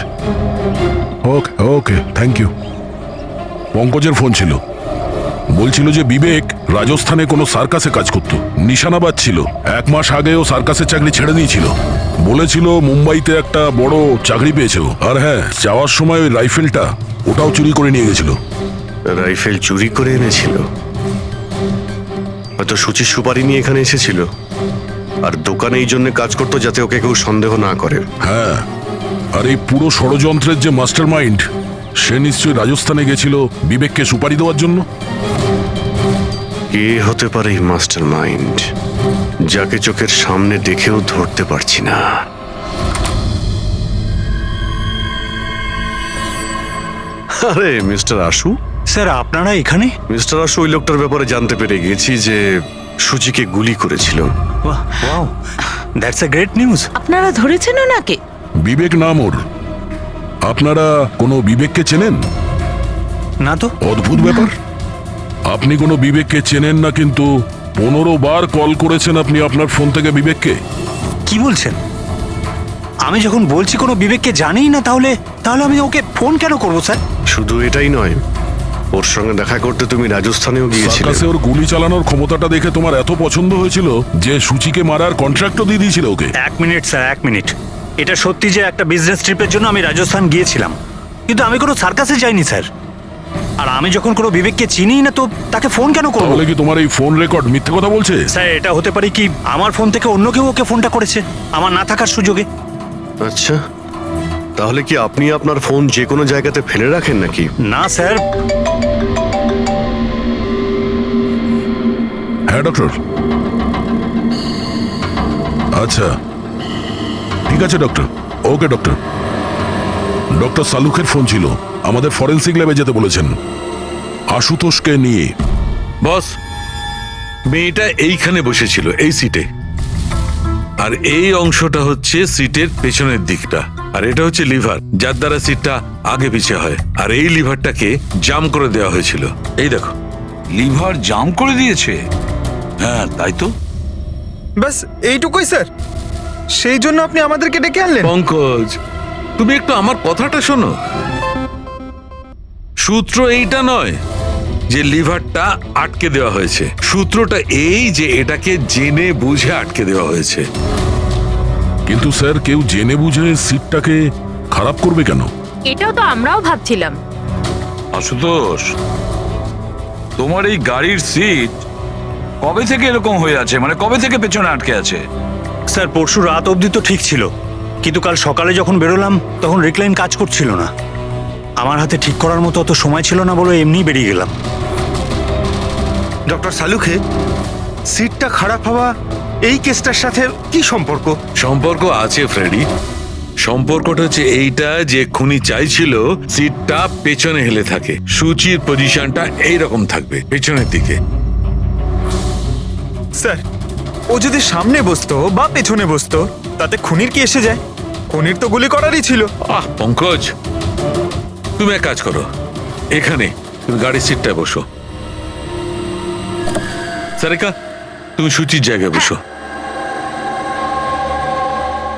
ওকে ওকে, থ্যাংক ইউ। পঙ্কজের ফোন ছিল, বলছিল যে বিবেক রাজস্থানে কোনো সার্কাসে কাজ করত, নিশানাবাদ ছিল। 1 মাস আগে ও সার্কাসের চাকরি ছেড়ে দিয়েছিল, বলেছিল মুম্বাইতে একটা বড় চাকরি পেয়েছে ও। আর হ্যাঁ, যাওয়ার সময় ওই রাইফেলটা ওটাও চুরি করে নিয়ে গেছিল। রাইফেল চুরি করে এনেছিল? হয়তো সুচির সুপারি নিয়ে এখানে এসেছিল, আর দোকানে এই জন্য কাজ করতো যাতে ওকে কেউ সন্দেহ না করে। হ্যাঁ, আর এই পুরো ষড়যন্ত্রের যে মাস্টার মাইন্ড, সে নিশ্চয়ই রাজস্থানে গেছিল বিবেককে সুপারি দেওয়ার জন্য। কে হতে পারে এই মাস্টার মাইন্ড, যাকে চোখের সামনে দেখেও ধরতে পারছি না? আরে মিস্টার আশু। স্যার আপনারা এখানে? মিস্টার আশু, ওই লোকটার ব্যাপারে জানতে পেরে গেছি যে সুচিকে গুলি করেছিল। Wow, that's a great news. আপনারা ধরেছেন ওনাকে? বিবেক নাম ওর। আপনারা কোনো বিবেককে চেনেন? না তো। অদ্ভুত ব্যাপার, আপনি কোনো বিবেককে চেনেন না, কিন্তু 15 বার কল করেছেন আপনি আপনার ফোন থেকে বিবেককে। কি বলছেন? আমি যখন বলছি কোনো বিবেককে জানিই না, তাহলে আমি ওকে ফোন কেন করবো স্যার? শুধু এটাই নয়, ওর সঙ্গে দেখা করতে তুমি রাজস্থানেও গিয়েছিলে। সার্কাসে ওর গুলি চালানোর ক্ষমতাটা দেখে তোমার এত পছন্দ হয়েছিল যে সুচিকে মারার কন্ট্রাক্টও দিয়ে দিয়েছিল ওকে। 1 মিনিট স্যার, 1 মিনিট। এটা সত্যি যে একটা বিজনেস ট্রিপের জন্য আমি রাজস্থান গিয়েছিলাম, কিন্তু আমি কোনো সার্কাসে যাইনি স্যার। আর আমি যখন কোনো বিবেককে চিনি না, তো তাকে ফোন কেন করবো? তাহলে কি তোমার এই ফোন রেকর্ড মিথ্যে কথা বলছে? স্যার, এটা হতে পারে কি আমার ফোন থেকে অন্য কেউ ওকে ফোনটা করেছে আমার না থাকার সুযোগে। আচ্ছা, তাহলে কি আপনি আপনার ফোন যে কোনো জায়গাতে ফেলে রাখেন নাকি? না স্যার। হ্যাঁ ডক্টর, আচ্ছা ঠিক আছে ডক্টর। ওকে ডক্টর। ডক্টর সালুকের ফোন ছিল, আমাদের ফরেন্সিক ল্যাবে যেতে বলেছেন আশুতোষকে নিয়ে। বস, মেয়েটা এইখানে বসেছিল এই সিটে, আর এই অংশটা হচ্ছে সিটের পেছনের দিকটা, আর এটা হচ্ছে লিভার যার দ্বারা সিটটা আগে পিছে হয়, আর এই লিভারটাকে জাম করে দেওয়া হয়েছিল। এই দেখো। লিভার জাম করে দিয়েছে? হ্যাঁ তাই তো। বাস এইটুকুই স্যার, সেই জন্য আপনি আমাদেরকে ডেকে আনলেন? পঙ্কজ, তুমি একটু আমার কথাটা শোনো। সূত্র এইটা নয় যে লিভারটা আটকে দেওয়া হয়েছে, সূত্রটা এই যে এটাকে জেনে বুঝে আটকে দেওয়া হয়েছে। কিন্তু স্যার কেউ জেনে বুঝে সিটটাকে খারাপ করবে কেন? এটাও তো আমরাও ভাবছিলাম। আশুতোষ, তোমার এই গাড়ির সিট কবে থেকে এরকম হয়ে আছে? মানে কবে থেকে পেছনে আটকে আছে? স্যার পরশু রাত অবধি তো ঠিক ছিল, কিন্তু কাল সকালে যখন বেরোলাম তখন রিক্লাইন কাজ করছিল না। আমার হাতে ঠিক করার মতো অত সময় ছিল না বলে এমনি বেরিয়ে গেলাম। ডক্টর সালুকে, সিটটা খারাপ হওয়া এই কেসটার সাথে কি সম্পর্ক? সম্পর্ক আছে ফ্রেডি। সম্পর্কটা হচ্ছে এইটা যে খুনি চাইছিল সিটটা পেছনে হেলে থাকে, সূচির পজিশনটা এইরকম থাকবে পেছনের দিকে। স্যার, ও যদি সামনে বসতো বা পেছনে বসতো তাতে খুনির কি এসে যায়? খুনির তো গুলি করারই ছিল। পঙ্কজ, তুমি এক কাজ করো, এখানে তুমি গাড়ির সিটটায় বসো। সারিকা, তুমি সূচির জায়গায় বসো।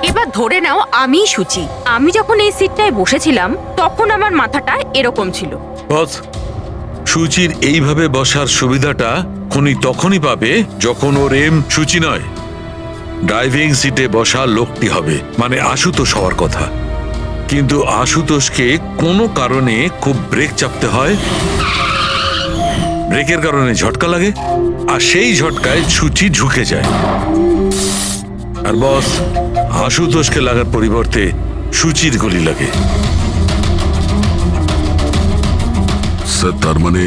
এবার ধরে নাও আমি সুচি, আমি যখন এই সিটটায় বসেছিলাম তখন আমার মাথাটা এরকম ছিল। বস, সূচির এইভাবে বসার সুবিধাটা খুনি তখনই পাবে যখন ওর এম সূচি নয়, ড্রাইভিং সিটে বসা লোকটি হবে, মানে আশুতোষ হওয়ার কথা। কিন্তু আশুতোষকে কোনো কারণে খুব ব্রেক চাপতে হয়, ব্রেকের কারণে ঝটকা লাগে, আর সেই ঝটকায় সূচি ঝুঁকে যায়। আর বস, আশুতোষকে লাগার পরিবর্তে সূচির গুলি লাগে। স্যার তার মানে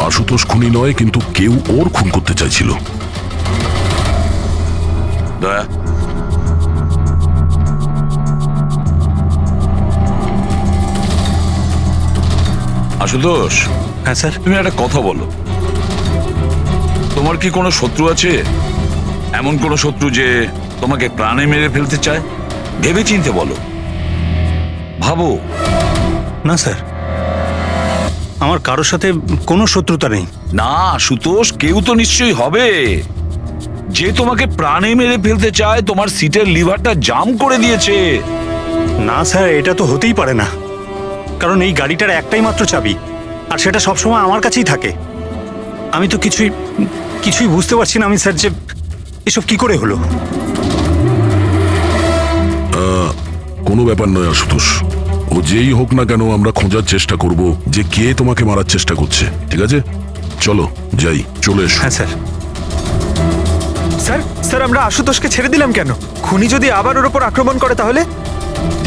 আশুতোষ খুনি নয়, কিন্তু কেউ ওর খুন করতে চাইছিল। দয়া, আশুতোষ। হ্যাঁ স্যার। তুমি একটা কথা বলো, তোমার কি কোনো শত্রু আছে? এমন কোনো শত্রু যে তোমাকে প্রাণে মেরে ফেলতে চায়? ভেবে চিনতে বলো, ভাবো। না স্যার, আমার কারোর সাথে কোনো শত্রুতা নেই। না আশুতোষ, কেউ তো নিশ্চয়ই হবে যে তোমাকে প্রাণে মেরে ফেলতে চায়, তোমার সিটের লিভারটা জাম করে দিয়েছে। না স্যার, এটা তো হতেই পারে না, কারণ এই গাড়িটার একটাই মাত্র চাবি, আর সেটা সবসময় আমার কাছেই থাকে। আমি তো কিছুই বুঝতে পারছি না আমি স্যার, যে এসব কি করে হলো। কোনো ব্যাপার নয় আশুতোষ, ও যেই হোক না কেন আমরা খোঁজার চেষ্টা করব যে কে তোমাকে মারার চেষ্টা করছে। ঠিক আছে, চলো যাই, চলে এসো। হ্যাঁ স্যার। স্যার স্যার, আমরা আশুতোষকে ছেড়ে দিলাম কেন? খুনি যদি আবার ওর উপর আক্রমণ করে তাহলে?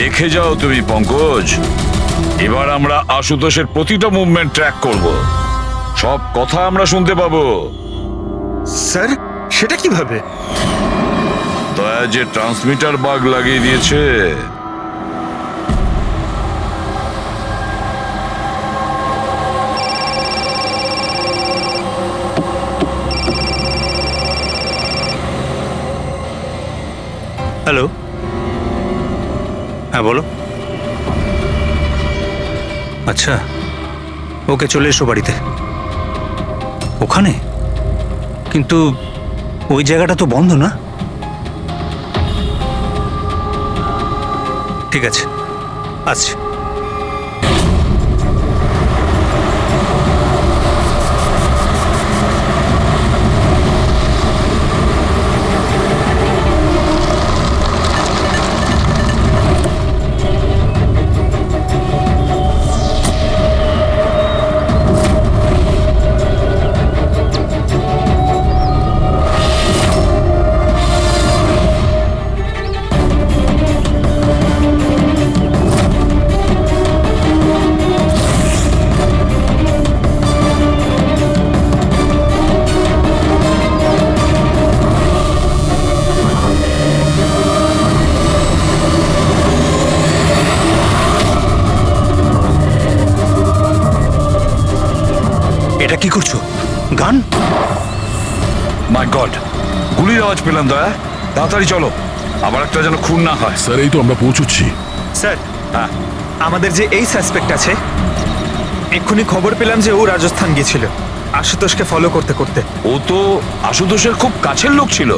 দেখে যাও তুমি পঙ্কজ, এবার আমরা আশুতোষের প্রতিটা মুভমেন্ট ট্র্যাক করব, সব কথা আমরা শুনতে পাবো। স্যার, সেটা কিভাবে? দয়া যে ট্রান্সমিটার বাগ লাগিয়ে দিয়েছে। হ্যালো, হ্যাঁ বলো। আচ্ছা, ওকে চলে এসো বাড়িতে। ওখানে? কিন্তু ওই জায়গাটা তো বন্ধ না? ঠিক আছে, আসছি। এটা কি করছো? গান? মাই গড, গুলির আওয়াজ পেলাম দয়া। তাড়াতাড়ি চলো, আবার একটা যেন খুন না হয়। স্যার এই তো আমরা পৌঁছচ্ছি। স্যার হ্যাঁ, আমাদের যে এই সাসপেক্ট আছে, এক্ষুনি খবর পেলাম যে ও রাজস্থান গিয়েছিল আশুতোষকে ফলো করতে করতে। ও তো আশুতোষের খুব কাছের লোক ছিল।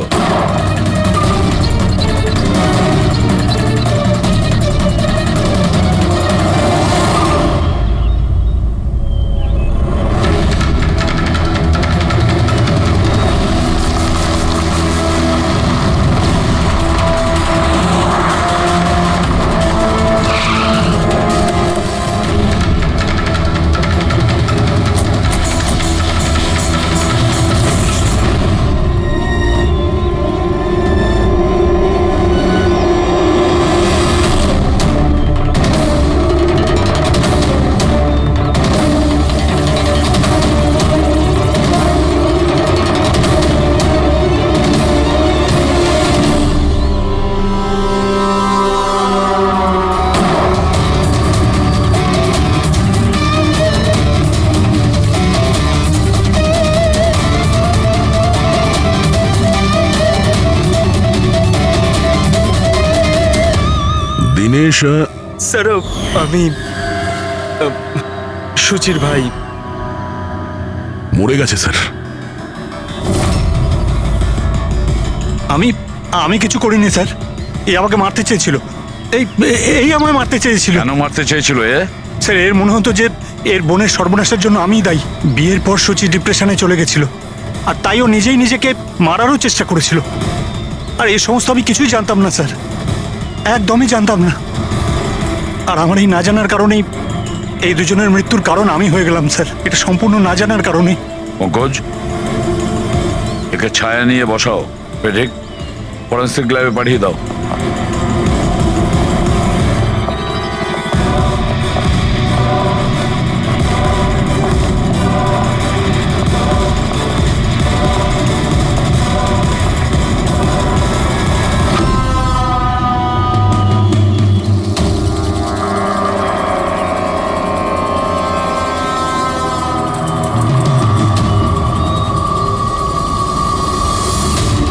দিনেশ স্যার আমি সুচির ভাই। মরে গেছে স্যার। আমি কিছু করিনি স্যার। এ আমাকে মারতে চেয়েছিল। এই আমায় মারতে চেয়েছিল। কেন মারতে চেয়েছিল এ? স্যার এর মনে হতো যে এর বোনের সর্বনাশের জন্য আমিই দায়ী। বিয়ের পর সুচি ডিপ্রেশনে চলে গেছিল, আর তাই ও নিজেই নিজেকে মারারও চেষ্টা করেছিল। আর এই সমস্ত আমি কিছুই জানতাম না স্যার, একদমই জানতাম না। আর আমার এই না জানার কারণেই এই দুজনের মৃত্যুর কারণ আমি হয়ে গেলাম স্যার। এটা সম্পূর্ণ না জানার কারণে। পঙ্কজ, একে ছায়া নিয়ে বসাও, পেটেক ফরেন্সিক ল্যাবে পাঠিয়ে দাও।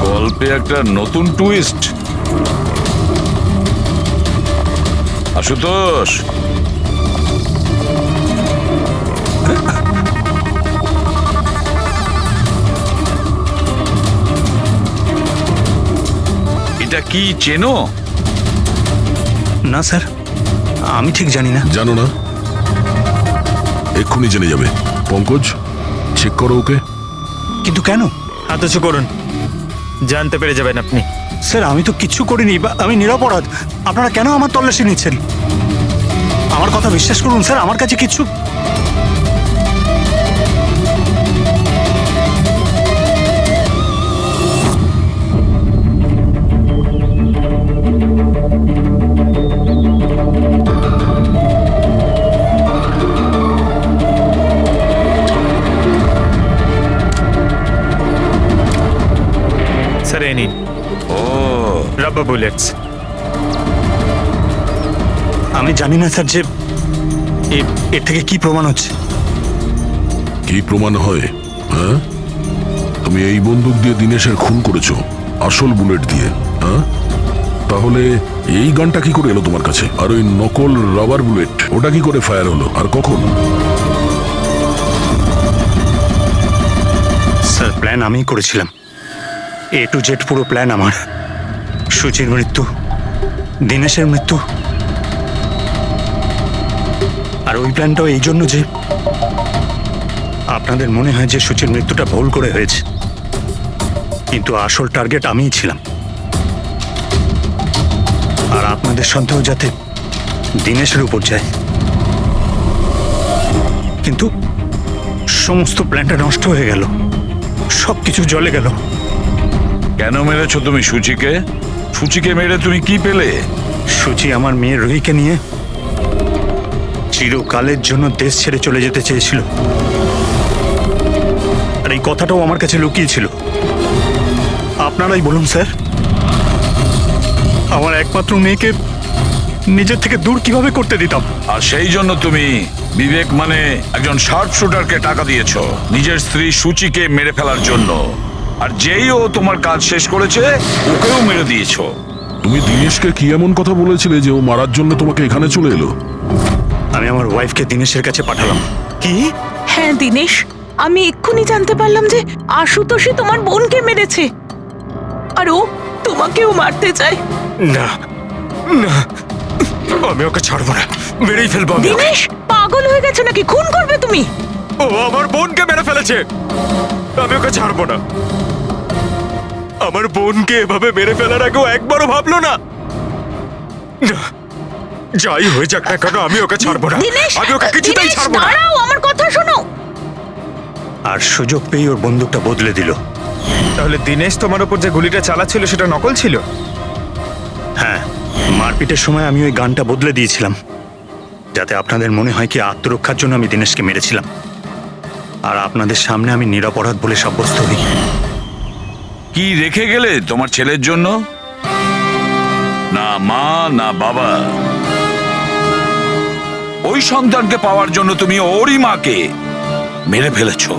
গল্পে একটা নতুন টুইস্ট। আশুতোষ, এটা কি চেনো? না স্যার, আমি ঠিক জানি না। জানো না? এক্ষুনি জেনে যাবে। পঙ্কজ, চেক করো ওকে। কিন্তু কেন? হাতছু করুন, জানতে পেরে যাবেন আপনি। স্যার আমি তো কিচ্ছু করিনি, আমি নিরপরাধ। আপনারা কেন আমার তল্লাশি নিচ্ছেন? আমার কথা বিশ্বাস করুন স্যার, আমার কাছে কিচ্ছু। স্যার এই নিন ও, রাবার বুলেটস। আমি জানি না স্যার যে এর থেকে কি প্রমাণ হচ্ছে। কি প্রমাণ হয়? হ্যাঁ, তুমি এই বন্দুক দিয়ে দিনেশের খুন করেছো, আসল বুলেট দিয়ে। হ্যাঁ, তাহলে এই গানটা কি করে এলো তোমার কাছে? আর ওই নকল রাবার বুলেট, ওটা কি করে ফায়ার হলো আর কখন? স্যার প্ল্যান আমিই করেছিলাম। A to Z পুরো প্ল্যান আমার। সুচির মৃত্যু, দিনেশের মৃত্যু, আর ওই প্ল্যানটাও এই জন্য যে আপনাদের মনে হয় যে সুচির মৃত্যুটা ভুল করে হয়েছে, কিন্তু আসল টার্গেট আমিই ছিলাম। আর আপনাদের সন্দেহ যাতে দিনেশের উপর যায়। কিন্তু সমস্ত প্ল্যানটা নষ্ট হয়ে গেল, সবকিছু জ্বলে গেল। কেন মেরেছো তুমি সুচিকে? সুচিকে মেরে তুমি কি পেলে? সুচি আমার মেয়ে রুহিকে নিয়ে চিরকালের জন্য দেশ ছেড়ে চলে যেতে চেয়েছিল, আর এই কথাটাও আমার কাছে লুকিয়েছিল। আপনারাই বলুন স্যার, আমার একমাত্র মেয়েকে নিজের থেকে দূর কিভাবে করতে দিতাম। আর সেই জন্য তুমি বিবেক মানে একজন শার্প শুটারকে টাকা দিয়েছো নিজের স্ত্রী সূচিকে মেরে ফেলার জন্য, আর যেই ও তোমার কাজ শেষ করেছে ওকেও মেরে দিয়েছো। তুমি দিনেশকে কি এমন কথা বলেছিলে যে ও মারার জন্য তোমাকে এখানে চলে এলো? আমি আমার ওয়াইফকে দিনেশের কাছে পাঠালাম। কি? হ্যাঁ দিনেশ, আমি এক্ষুনি জানতে পারলাম যে আশুতোষই তোমার বোনকে মেরেছে আর ও তোমাকেও মারতে চায়। না না, আমি ওকে ছাড়বো না, মেরেই ফেলবো আমি ওকে। দিনেশ পাগল হয়ে গেছো নাকি? খুন করবে তুমি? ও আমার বোনকে মেরে ফেলেছে, আমি ওকে ছাড়বো না। আমার বোনকে এভাবে মেরে ফেলার আগেও একবারও ভাবলো না। না, যাই হয়ে যাক না কেন আমি ওকে ছাড়বো না, দিনেশ, আমি ওকে কিছুতেই দিনেশ, ছাড়বো না। দাঁড়াও, আমার কথা শোনো। আর সুযোগ পেয়ে ওর বন্দুকটা বদলে দিল। তাহলে দিনেশ তোমার উপর যে গুলিটা চালাচ্ছিল সেটা নকল ছিল? হ্যাঁ, মারপিটের সময় আমি ওই গানটা বদলে দিয়েছিলাম যাতে আপনাদের মনে হয় কি আত্মরক্ষার জন্য আমি দিনেশকে মেরেছিলাম, আর আপনাদের সামনে আমি নিরপরাধ বলে সাব্যস্ত হই। কি রেখে গেলে তোমার ছেলের জন্য? না মা না বাবা। ওই সন্তানকে পাওয়ার জন্য তুমি ওরই মাকে মেরে ফেলেছো,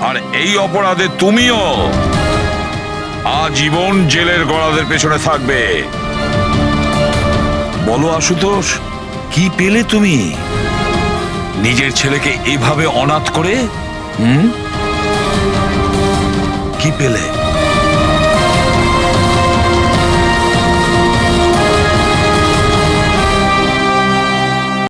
আর এই অপরাধে তুমিও আজীবন জেলের গড়াদের পেছনে থাকবে। বলো আশুতোষ, কি পেলে তুমি নিজের ছেলেকে এভাবে অনাথ করে? কি পেলে?